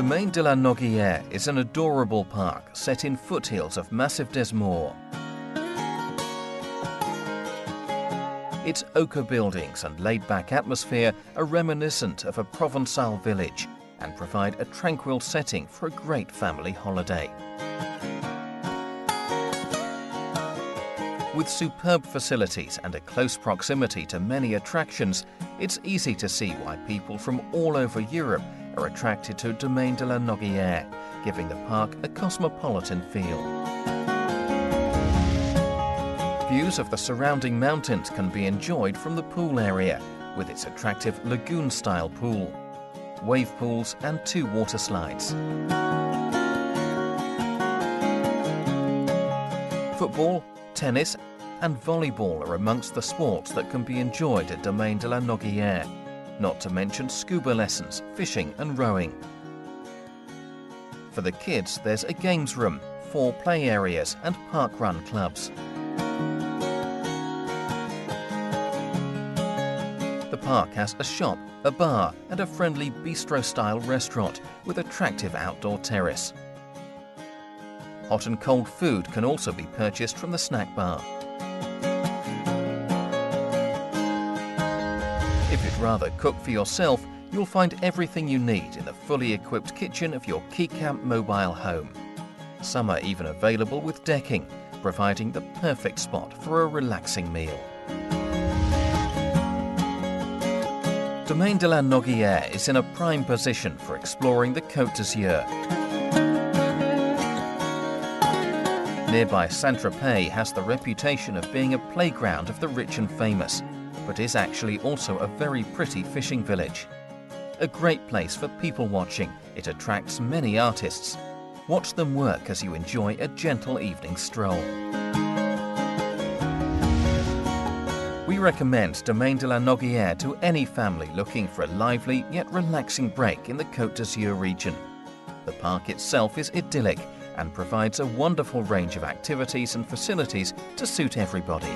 Domaine de la Noguière is an adorable park set in foothills of Massif des Moors. Its ochre buildings and laid-back atmosphere are reminiscent of a Provençal village and provide a tranquil setting for a great family holiday. With superb facilities and a close proximity to many attractions, it's easy to see why people from all over Europe are attracted to Domaine de la Noguière, giving the park a cosmopolitan feel. Views of the surrounding mountains can be enjoyed from the pool area, with its attractive lagoon-style pool, wave pools and 2 water slides. Football, tennis and volleyball are amongst the sports that can be enjoyed at Domaine de la Noguière, not to mention scuba lessons, fishing and rowing. For the kids, there's a games room, 4 play areas and park run clubs. The park has a shop, a bar and a friendly bistro-style restaurant with attractive outdoor terrace. Hot and cold food can also be purchased from the snack bar. If you'd rather cook for yourself, you'll find everything you need in the fully equipped kitchen of your Key Camp mobile home. Some are even available with decking, providing the perfect spot for a relaxing meal. Domaine de la Noguière is in a prime position for exploring the Cote d'Azur. Nearby Saint-Tropez has the reputation of being a playground of the rich and famous, but is actually also a very pretty fishing village. A great place for people watching, it attracts many artists. Watch them work as you enjoy a gentle evening stroll. We recommend Domaine de la Noguière to any family looking for a lively yet relaxing break in the Côte d'Azur region. The park itself is idyllic and provides a wonderful range of activities and facilities to suit everybody.